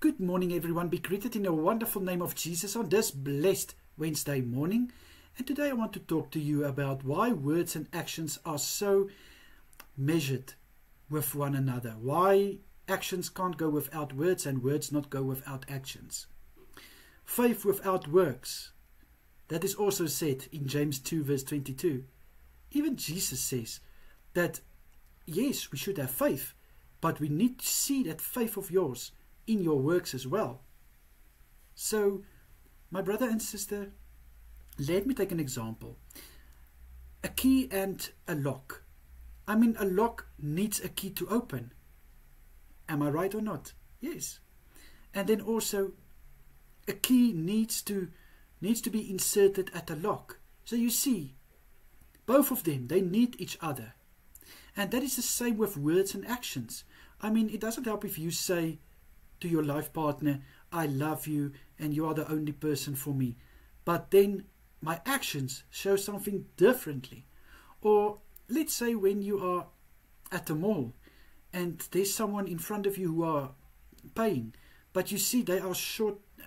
Good morning, everyone. Be greeted in the wonderful name of Jesus on this blessed Wednesday morning. And today I want to talk to you about why words and actions are so measured with one another. Why actions can't go without words and words not go without actions. Faith without works. That is also said in James 2 verse 22. Even Jesus says that yes, we should have faith, but we need to see that faith of yours in your works as well. So, my brother and sister, let me take an example. A key and a lock. I mean, a lock needs a key to open. Am I right or not? Yes. And then also, a key needs to be inserted at a lock. So you see, both of them, they need each other. And that is the same with words and actions. I mean, it doesn't help if you say to your life partner, I love you and you are the only person for me. But then my actions show something differently. Or let's say when you are at the mall and there's someone in front of you who are paying, but you see they are shortcoming,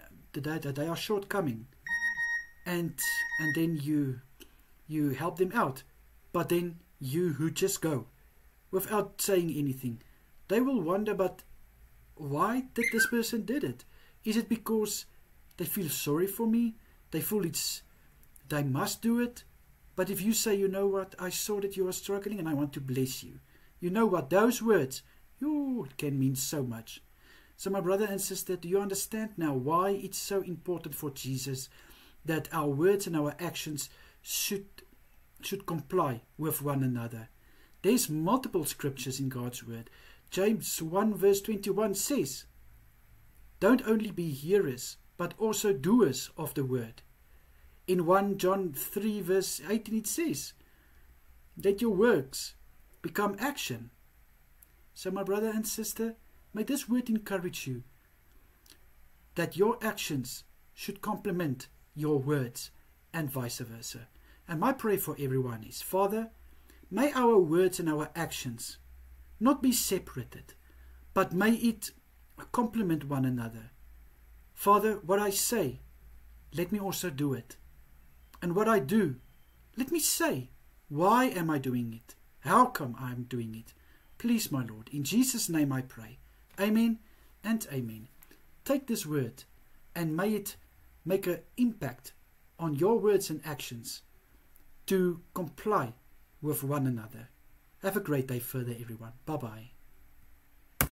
and then you help them out, but then you who just go without saying anything, they will wonder, but why did this person did it? Is it because they feel sorry for me? They feel they must do it? But if you say, you know what, I saw that you are struggling and I want to bless you. You know what, those words, can mean so much. So my brother and sister, do you understand now why it's so important for Jesus that our words and our actions should comply with one another? There's multiple scriptures in God's word. James 1 verse 21 says, don't only be hearers, but also doers of the word. In 1 John 3 verse 18 it says, let your works become action. So my brother and sister, may this word encourage you that your actions should complement your words and vice versa. And my prayer for everyone is, Father, may our words and our actions not be separated, but may it complement one another. Father, what I say, let me also do it. And what I do, let me say, why am I doing it? How come I am doing it? Please, my Lord, in Jesus' name I pray. Amen and amen. Take this word and may it make an impact on your words and actions to comply with one another. Have a great day further, everyone. Bye-bye.